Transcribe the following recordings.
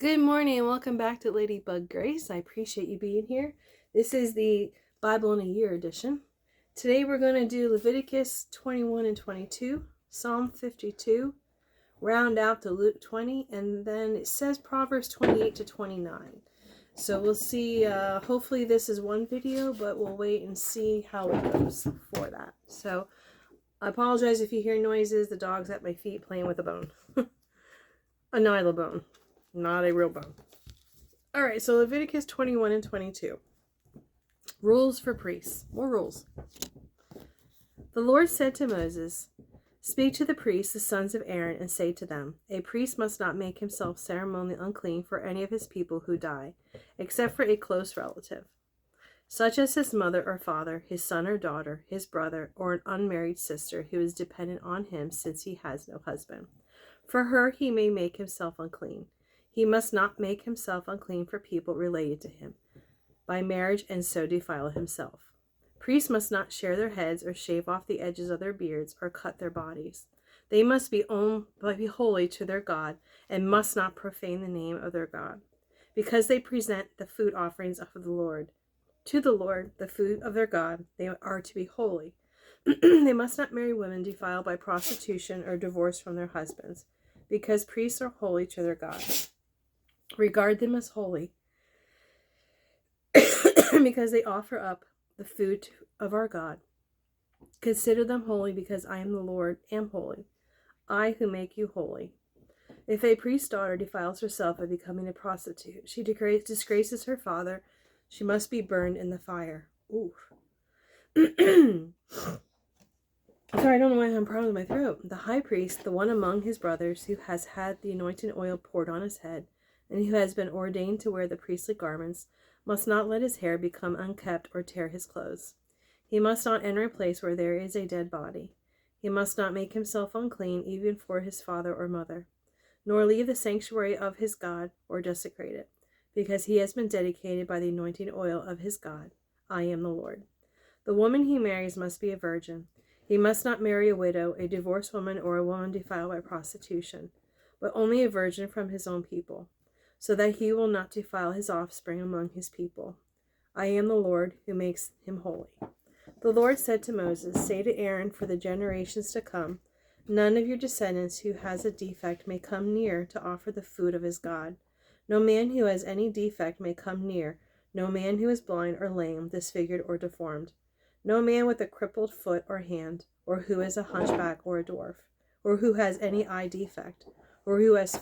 Good morning and welcome back to Ladybug Grace. I appreciate you being here. This is the Bible in a Year edition. Today we're going to do Leviticus 21 and 22, Psalm 52, round out to Luke 20, and then it says Proverbs 28 to 29. So we'll see, hopefully this is one video, but we'll wait and see how it goes for that. So I apologize if you hear noises. The dog's at my feet playing with a bone. A nyla bone. Not a real bone. Alright, so Leviticus 21 and 22. Rules for priests. More rules. The Lord said to Moses, "Speak to the priests, the sons of Aaron, and say to them, a priest must not make himself ceremonially unclean for any of his people who die, except for a close relative, such as his mother or father, his son or daughter, his brother, or an unmarried sister who is dependent on him since he has no husband. For her he may make himself unclean. He must not make himself unclean for people related to him by marriage and so defile himself. Priests must not shave their heads or shave off the edges of their beards or cut their bodies. They must be holy to their God and must not profane the name of their God, because they present the food offerings of the Lord. To the Lord, the food of their God, they are to be holy. They must not marry women defiled by prostitution or divorced from their husbands, because priests are holy to their God. Regard them as holy, because they offer up the food of our God. Consider them holy, because I am the Lord, am holy, I who make you holy. If a priest's daughter defiles herself by becoming a prostitute, she disgraces her father, she must be burned in the fire." Ooh. Sorry, I don't know why I have a problem with my throat. "The high priest, the one among his brothers who has had the anointing oil poured on his head, and who has been ordained to wear the priestly garments, must not let his hair become unkempt or tear his clothes. He must not enter a place where there is a dead body. He must not make himself unclean even for his father or mother, nor leave the sanctuary of his God or desecrate it, because he has been dedicated by the anointing oil of his God. I am the Lord. The woman he marries must be a virgin. He must not marry a widow, a divorced woman, or a woman defiled by prostitution, but only a virgin from his own people, so that he will not defile his offspring among his people. I am the Lord who makes him holy." The Lord said to Moses, "Say to Aaron, for the generations to come, none of your descendants who has a defect may come near to offer the food of his God. No man who has any defect may come near, no man who is blind or lame, disfigured or deformed, no man with a crippled foot or hand, or who is a hunchback or a dwarf, or who has any eye defect, or who has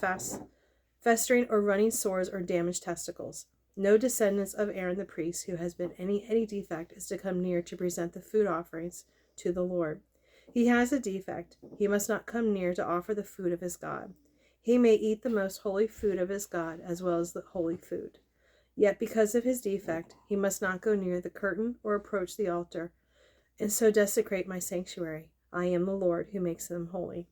festering or running sores or damaged testicles. No descendants of Aaron the priest who has been any defect is to come near to present the food offerings to the Lord. He has a defect. He must not come near to offer the food of his God. He may eat the most holy food of his God as well as the holy food. Yet because of his defect, he must not go near the curtain or approach the altar, and so desecrate my sanctuary. I am the Lord who makes them holy."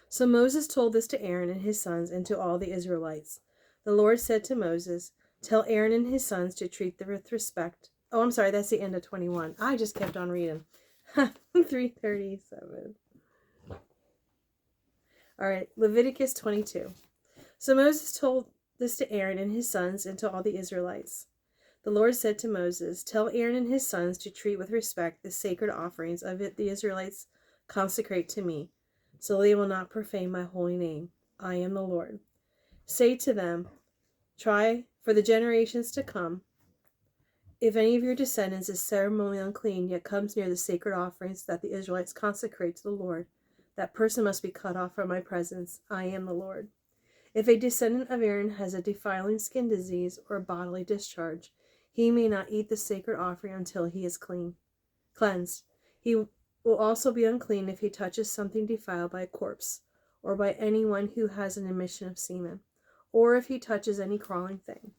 So Moses told this to Aaron and his sons and to all the Israelites. The Lord said to Moses, "Tell Aaron and his sons to treat them with respect." Oh, I'm sorry, that's the end of 21. I just kept on reading. 337. All right, Leviticus 22. So Moses told this to Aaron and his sons and to all the Israelites. The Lord said to Moses, "Tell Aaron and his sons to treat with respect the sacred offerings of it the Israelites consecrate to me, so they will not profane my holy name. I am the Lord. Say to them, try for the generations to come, if any of your descendants is ceremonially unclean, yet comes near the sacred offerings that the Israelites consecrate to the Lord, that person must be cut off from my presence. I am the Lord. If a descendant of Aaron has a defiling skin disease or bodily discharge, he may not eat the sacred offering until he is cleansed. He will also be unclean if he touches something defiled by a corpse, or by anyone who has an emission of semen, or if he touches any crawling thing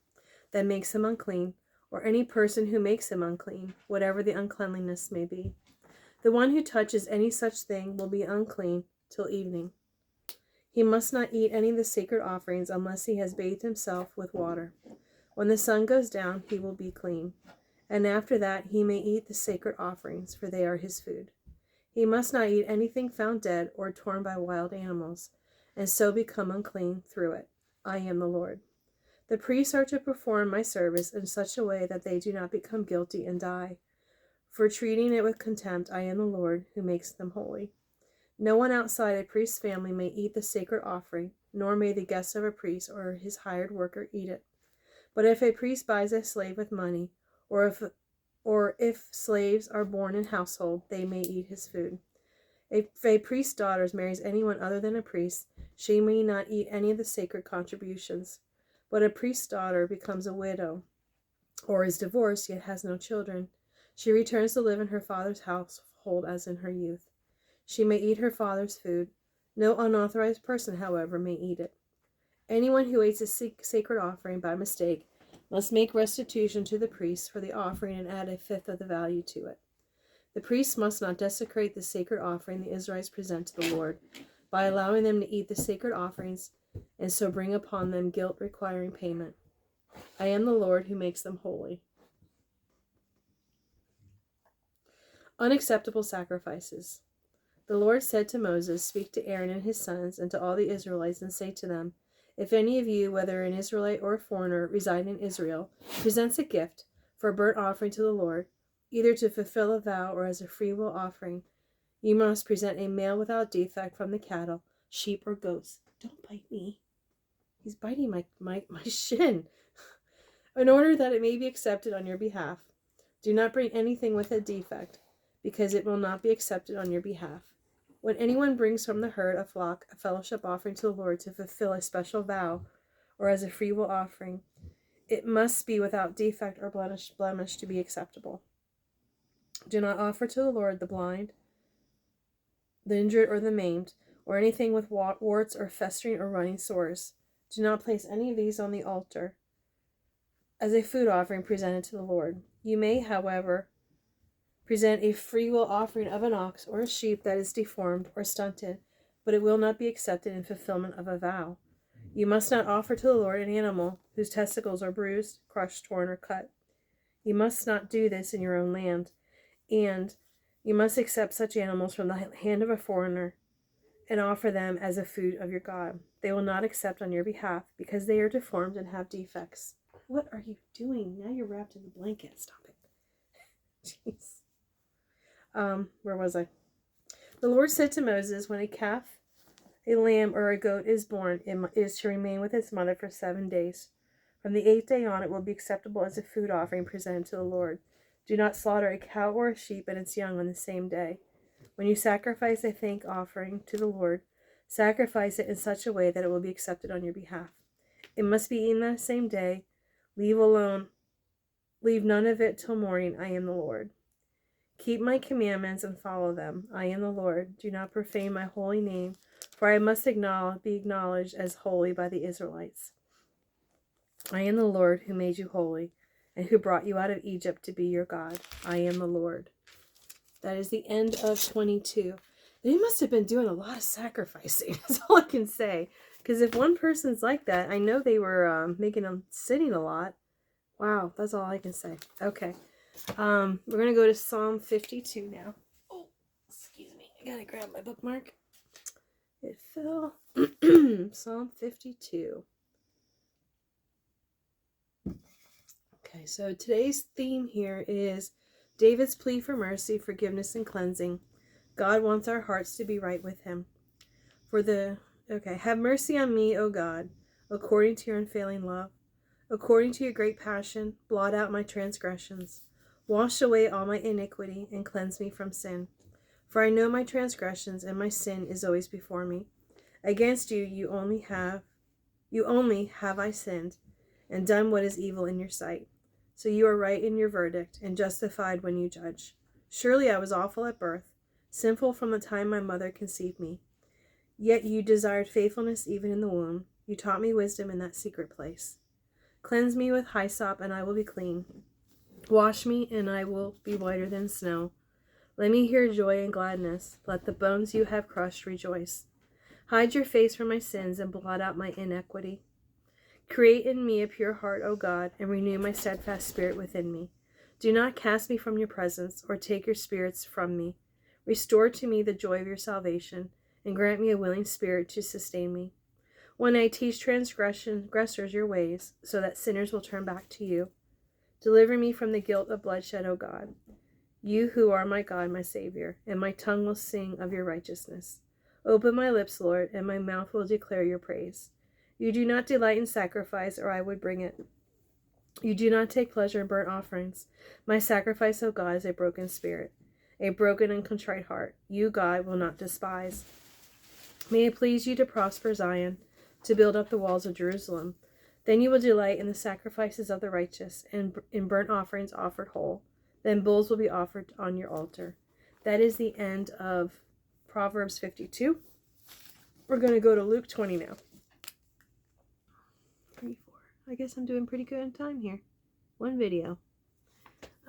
that makes him unclean, or any person who makes him unclean, whatever the uncleanliness may be. The one who touches any such thing will be unclean till evening. He must not eat any of the sacred offerings unless he has bathed himself with water. When the sun goes down, he will be clean, and after that he may eat the sacred offerings, for they are his food. He must not eat anything found dead or torn by wild animals, and so become unclean through it. I am the Lord. The priests are to perform my service in such a way that they do not become guilty and die. For treating it with contempt, I am the Lord who makes them holy. No one outside a priest's family may eat the sacred offering, nor may the guest of a priest or his hired worker eat it. But if a priest buys a slave with money, or if slaves are born in household, they may eat his food. If a priest's daughter marries anyone other than a priest, she may not eat any of the sacred contributions. But a priest's daughter becomes a widow, or is divorced yet has no children. She returns to live in her father's household as in her youth. She may eat her father's food. No unauthorized person, however, may eat it. Anyone who eats a sacred offering by mistake must make restitution to the priest for the offering and add a fifth of the value to it. The priest must not desecrate the sacred offering the Israelites present to the Lord by allowing them to eat the sacred offerings and so bring upon them guilt requiring payment. I am the Lord who makes them holy. Unacceptable sacrifices. The Lord said to Moses, "Speak to Aaron and his sons and to all the Israelites and say to them, if any of you, whether an Israelite or a foreigner residing in Israel, presents a gift for a burnt offering to the Lord, either to fulfill a vow or as a freewill offering, you must present a male without defect from the cattle, sheep, or goats." Don't bite me. He's biting my shin. In order that it may be accepted on your behalf. Do not bring anything with a defect, because it will not be accepted on your behalf. When anyone brings from the herd a flock, a fellowship offering to the Lord to fulfill a special vow, or as a freewill offering, it must be without defect or blemish to be acceptable. Do not offer to the Lord the blind, the injured, or the maimed, or anything with warts or festering or running sores. Do not place any of these on the altar as a food offering presented to the Lord. You may, however, present a freewill offering of an ox or a sheep that is deformed or stunted, but it will not be accepted in fulfillment of a vow. You must not offer to the Lord an animal whose testicles are bruised, crushed, torn, or cut. You must not do this in your own land, and you must accept such animals from the hand of a foreigner and offer them as a food of your God. They will not accept on your behalf because they are deformed and have defects. What are you doing? Now you're wrapped in the blanket. Stop it. Jeez. Where was I? The Lord said to Moses, when a calf, a lamb, or a goat is born, it is to remain with its mother for 7 days. From the 8th day on, it will be acceptable as a food offering presented to the Lord. Do not slaughter a cow or a sheep and its young on the same day. When you sacrifice a thank offering to the Lord, sacrifice it in such a way that it will be accepted on your behalf. It must be eaten that same day. Leave none of it till morning. I am the Lord. Keep my commandments and follow them. I am the Lord. Do not profane my holy name, for I must be acknowledged as holy by the Israelites. I am the Lord who made you holy, and who brought you out of Egypt to be your God. I am the Lord. That is the end of 22. They must have been doing a lot of sacrificing. That's all I can say. Because if one person's like that, I know they were making them sitting a lot. Wow, that's all I can say. Okay. We're going to go to Psalm 52 now. Oh, excuse me. I got to grab my bookmark. It fell. Psalm 52. Okay, so today's theme here is David's plea for mercy, forgiveness, and cleansing. God wants our hearts to be right with him. Have mercy on me, O God, according to your unfailing love. According to your great passion, blot out my transgressions. Wash away all my iniquity and cleanse me from sin. For I know my transgressions, and my sin is always before me. Against you only have I sinned, and done what is evil in your sight. So you are right in your verdict, and justified when you judge. Surely I was awful at birth, sinful from the time my mother conceived me. Yet you desired faithfulness even in the womb. You taught me wisdom in that secret place. Cleanse me with hyssop, and I will be clean. Wash me, and I will be whiter than snow. Let me hear joy and gladness. Let the bones you have crushed rejoice. Hide your face from my sins, and blot out my iniquity. Create in me a pure heart, O God, and renew my steadfast spirit within me. Do not cast me from your presence, or take your spirits from me. Restore to me the joy of your salvation, and grant me a willing spirit to sustain me. when I teach transgressors your ways, so that sinners will turn back to you. Deliver me from the guilt of bloodshed, O God. You who are my God, my Savior, and my tongue will sing of your righteousness. Open my lips, Lord, and my mouth will declare your praise. You do not delight in sacrifice, or I would bring it. You do not take pleasure in burnt offerings. My sacrifice, O God, is a broken spirit, a broken and contrite heart. You, God, will not despise. May it please you to prosper Zion, to build up the walls of Jerusalem. Then you will delight in the sacrifices of the righteous, and in burnt offerings offered whole. Then bulls will be offered on your altar. That is the end of Proverbs 52. We're going to go to Luke 20 now. 3, 4. I guess I'm doing pretty good in time here. One video.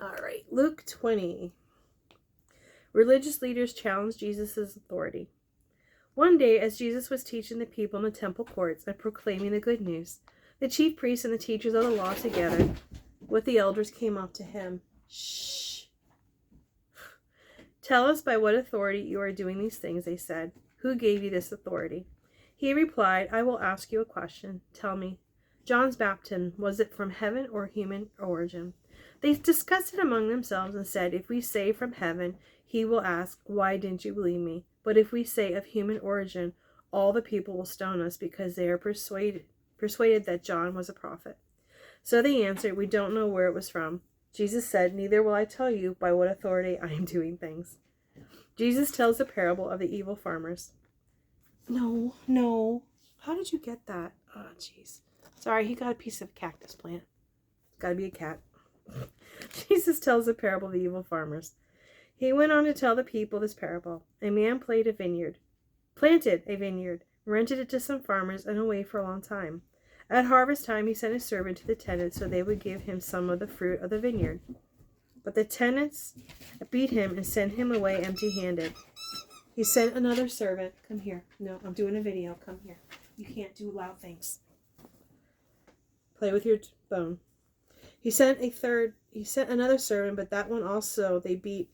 All right, Luke 20. Religious leaders challenge Jesus' authority. One day, as Jesus was teaching the people in the temple courts and proclaiming the good news, the chief priests and the teachers of the law together with the elders came up to him. Shh. Tell us by what authority you are doing these things, they said. Who gave you this authority? He replied, I will ask you a question. Tell me, John's baptism, was it from heaven or human origin? They discussed it among themselves and said, if we say from heaven, he will ask, why didn't you believe me? But if we say of human origin, all the people will stone us because they are persuaded that John was a prophet. So they answered, we don't know where it was from. Jesus said, neither will I tell you by what authority I am doing things. Jesus tells the parable of the evil farmers. No. How did you get that? Oh, jeez. Sorry, he got a piece of cactus plant. It's got to be a cat. Jesus tells the parable of the evil farmers. He went on to tell the people this parable. A man planted a vineyard, rented it to some farmers, and away for a long time. At harvest time, he sent a servant to the tenants so they would give him some of the fruit of the vineyard. But the tenants beat him and sent him away empty-handed. He sent another servant. Come here. No, I'm doing a video. Come here. You can't do loud things. Play with your bone. He sent another servant, but that one also they beat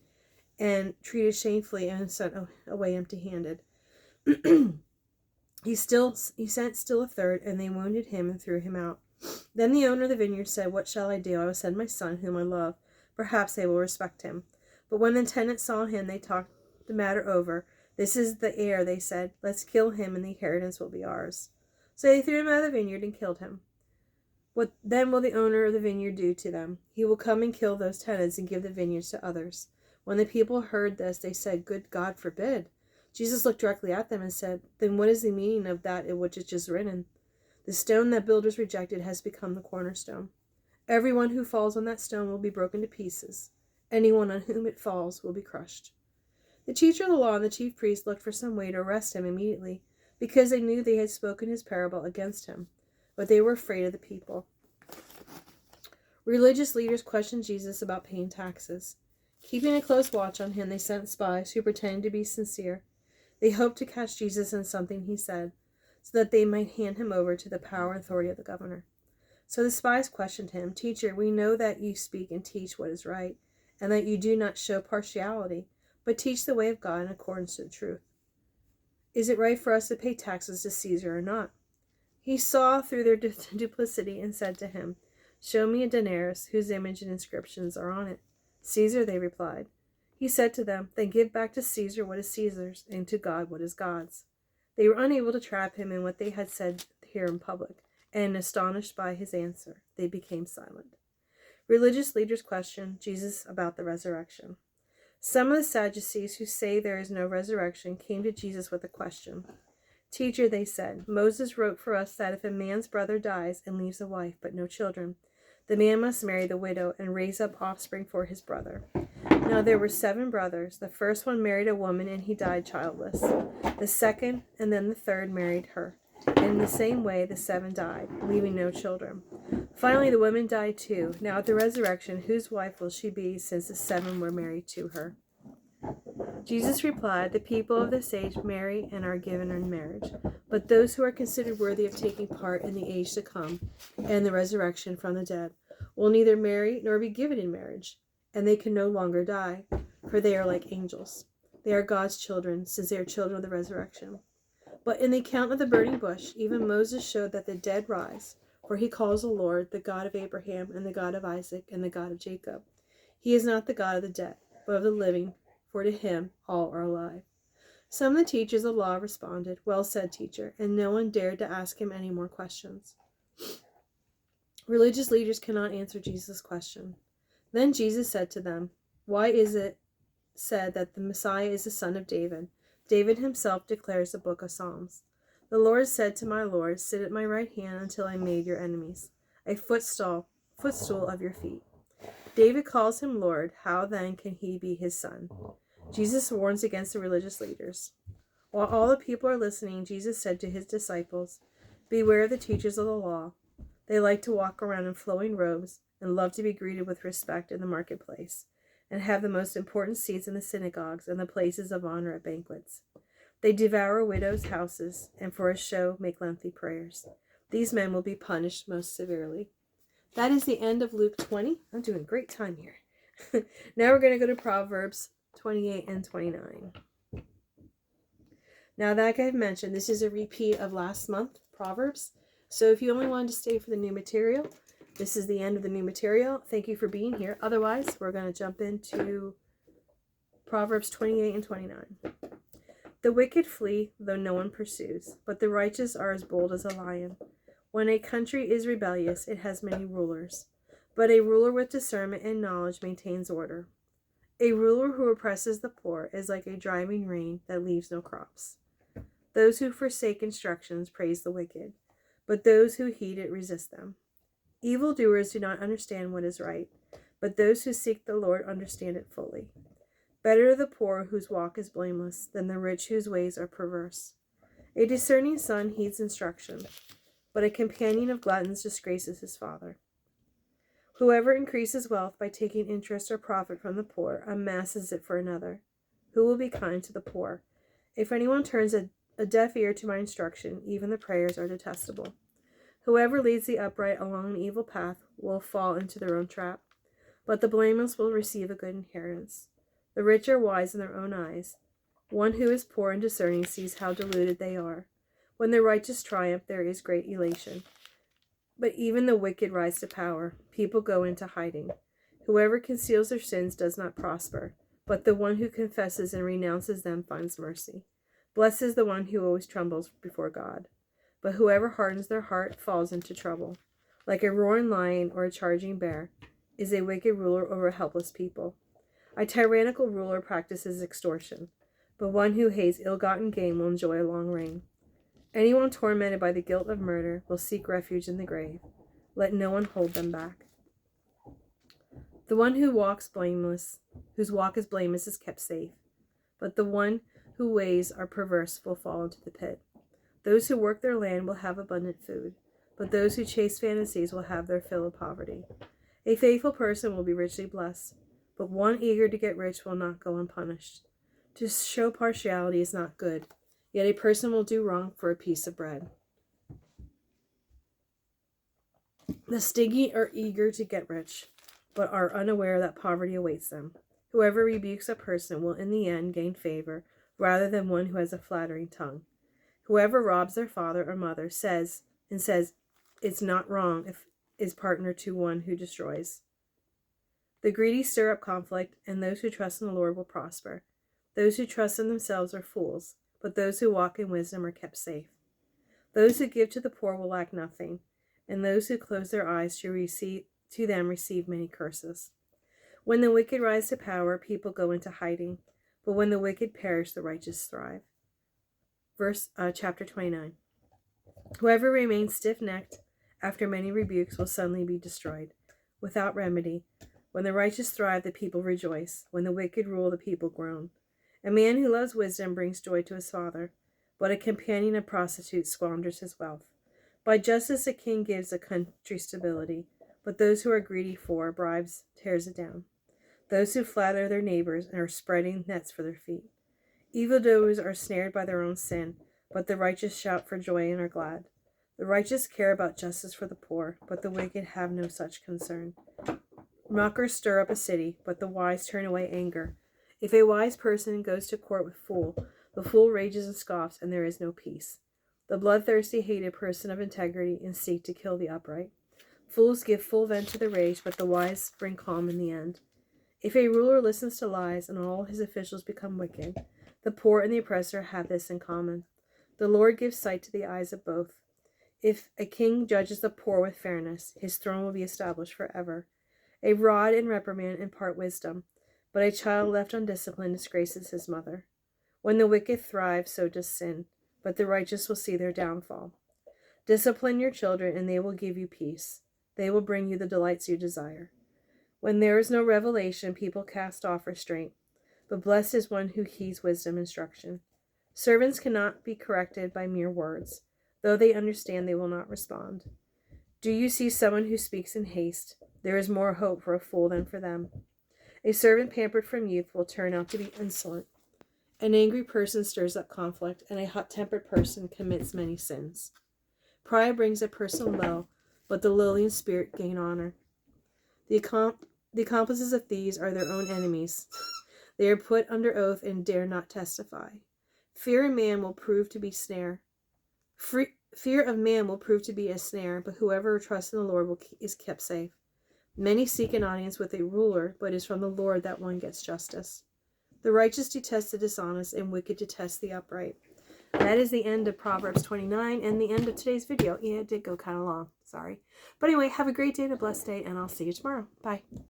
and treated shamefully and sent away empty-handed. He sent still a third, and they wounded him and threw him out. Then the owner of the vineyard said, what shall I do? I will send my son, whom I love. Perhaps they will respect him. But when the tenants saw him, they talked the matter over. This is the heir, they said. Let's kill him, and the inheritance will be ours. So they threw him out of the vineyard and killed him. What then will the owner of the vineyard do to them? He will come and kill those tenants and give the vineyards to others. When the people heard this, they said, good God forbid. Jesus looked directly at them and said, then what is the meaning of that in which is just written? The stone that builders rejected has become the cornerstone. Everyone who falls on that stone will be broken to pieces. Anyone on whom it falls will be crushed. The teacher of the law and the chief priest looked for some way to arrest him immediately, because they knew they had spoken his parable against him, but they were afraid of the people. Religious leaders questioned Jesus about paying taxes. Keeping a close watch on him, they sent spies who pretended to be sincere. They hoped to catch Jesus in something he said, so that they might hand him over to the power and authority of the governor. So the spies questioned him, Teacher, we know that you speak and teach what is right, and that you do not show partiality, but teach the way of God in accordance to the truth. Is it right for us to pay taxes to Caesar or not? He saw through their duplicity and said to him, Show me a denarius whose image and inscriptions are on it. Caesar, they replied. He said to them, Then give back to Caesar what is Caesar's, and to God what is God's. They were unable to trap him in what they had said here in public, and astonished by his answer, they became silent. Religious leaders questioned Jesus about the resurrection. Some of the Sadducees, who say there is no resurrection, came to Jesus with a question. Teacher, they said, Moses wrote for us that if a man's brother dies and leaves a wife but no children, the man must marry the widow and raise up offspring for his brother. Now there were 7 brothers. The first one married a woman and he died childless. The second and then the third married her. And in the same way the 7 died, leaving no children. Finally the woman died too. Now at the resurrection, whose wife will she be, since the 7 were married to her? Jesus replied, The people of this age marry and are given in marriage, but those who are considered worthy of taking part in the age to come and the resurrection from the dead will neither marry nor be given in marriage, and they can no longer die, for they are like angels. They are God's children, since they are children of the resurrection. But in the account of the burning bush, even Moses showed that the dead rise, for he calls the Lord the God of Abraham and the God of Isaac and the God of Jacob. He is not the God of the dead, but of the living, for to him all are alive. Some of the teachers of the law responded, "Well said, teacher," and no one dared to ask him any more questions. Religious leaders cannot answer Jesus' question. Then Jesus said to them, "Why is it said that the Messiah is the son of David? David himself declares the book of Psalms. The Lord said to my Lord, 'Sit at my right hand until I made your enemies a footstool of your feet.' David calls him Lord. How then can he be his son?" Jesus warns against the religious leaders. While all the people are listening, Jesus said to his disciples, "Beware of the teachers of the law. They like to walk around in flowing robes and love to be greeted with respect in the marketplace, and have the most important seats in the synagogues and the places of honor at banquets. They devour widows' houses, and for a show make lengthy prayers. These men will be punished most severely." That is the end of Luke 20. I'm doing great time here. Now we're going to go to Proverbs 28 and 29. Now, like I've mentioned, this is a repeat of last month, Proverbs. So if you only wanted to stay for the new material, this is the end of the new material. Thank you for being here. Otherwise, we're going to jump into Proverbs 28 and 29. The wicked flee, though no one pursues, but the righteous are as bold as a lion. When a country is rebellious, it has many rulers, but a ruler with discernment and knowledge maintains order. A ruler who oppresses the poor is like a driving rain that leaves no crops. Those who forsake instructions praise the wicked, but those who heed it resist them. Evildoers do not understand what is right, but those who seek the Lord understand it fully. Better are the poor whose walk is blameless than the rich whose ways are perverse. A discerning son heeds instruction, but a companion of gluttons disgraces his father. Whoever increases wealth by taking interest or profit from the poor amasses it for another. Who will be kind to the poor? If anyone turns a deaf ear to my instruction, even the prayers are detestable. Whoever leads the upright along an evil path will fall into their own trap, but the blameless will receive a good inheritance. The rich are wise in their own eyes. One who is poor and discerning sees how deluded they are. When the righteous triumph, there is great elation. But even the wicked rise to power. People go into hiding. Whoever conceals their sins does not prosper, but the one who confesses and renounces them finds mercy. Blessed is the one who always trembles before God. But whoever hardens their heart falls into trouble. Like a roaring lion or a charging bear is a wicked ruler over a helpless people. A tyrannical ruler practices extortion, but one who hates ill-gotten gain will enjoy a long reign. Anyone tormented by the guilt of murder will seek refuge in the grave. Let no one hold them back. The one whose walk is blameless, is kept safe, but the one whose ways are perverse will fall into the pit. Those who work their land will have abundant food, but those who chase fantasies will have their fill of poverty. A faithful person will be richly blessed, but one eager to get rich will not go unpunished. To show partiality is not good, yet a person will do wrong for a piece of bread. The stingy are eager to get rich, but are unaware that poverty awaits them. Whoever rebukes a person will in the end gain favor, rather than one who has a flattering tongue. Whoever robs their father or mother says it's not wrong if is partner to one who destroys. The greedy stir up conflict, and those who trust in the Lord will prosper. Those who trust in themselves are fools, but those who walk in wisdom are kept safe. Those who give to the poor will lack nothing, and those who close their eyes to them receive many curses. When the wicked rise to power, people go into hiding, but when the wicked perish, the righteous thrive. Chapter 29. Whoever remains stiff-necked after many rebukes will suddenly be destroyed, without remedy. When the righteous thrive, the people rejoice. When the wicked rule, the people groan. A man who loves wisdom brings joy to his father, but a companion of prostitutes squanders his wealth. By justice a king gives a country stability, but those who are greedy for bribes tears it down. Those who flatter their neighbors are spreading nets for their feet. Evildoers are snared by their own sin, but the righteous shout for joy and are glad. The righteous care about justice for the poor, but the wicked have no such concern. Mockers stir up a city, but the wise turn away anger. If a wise person goes to court with a fool, The fool rages and scoffs, and there is no peace. The bloodthirsty hate a person of integrity and seek to kill the upright. Fools give full vent to the rage, but the wise bring calm in the end. If a ruler listens to lies and all his officials become wicked, the poor and the oppressor have this in common. The Lord gives sight to the eyes of both. If a king judges the poor with fairness, his throne will be established forever. A rod and reprimand impart wisdom, but a child left undisciplined disgraces his mother. When the wicked thrive, so does sin, but the righteous will see their downfall. Discipline your children, and they will give you peace. They will bring you the delights you desire. When there is no revelation, people cast off restraint, but blessed is one who heeds wisdom instruction. Servants cannot be corrected by mere words. Though they understand, they will not respond. Do you see someone who speaks in haste? There is more hope for a fool than for them. A servant pampered from youth will turn out to be insolent. An angry person stirs up conflict, and a hot-tempered person commits many sins. Pride brings a person low, but the lowly in spirit gain honor. The accomplices of thieves are their own enemies. They are put under oath and dare not testify. Fear of man will prove to be a snare, but whoever trusts in the Lord is kept safe. Many seek an audience with a ruler, but it is from the Lord that one gets justice. The righteous detest the dishonest, and wicked detest the upright. That is the end of Proverbs 29 and the end of today's video. Yeah, it did go kind of long. Sorry. But anyway, have a great day and a blessed day, and I'll see you tomorrow. Bye.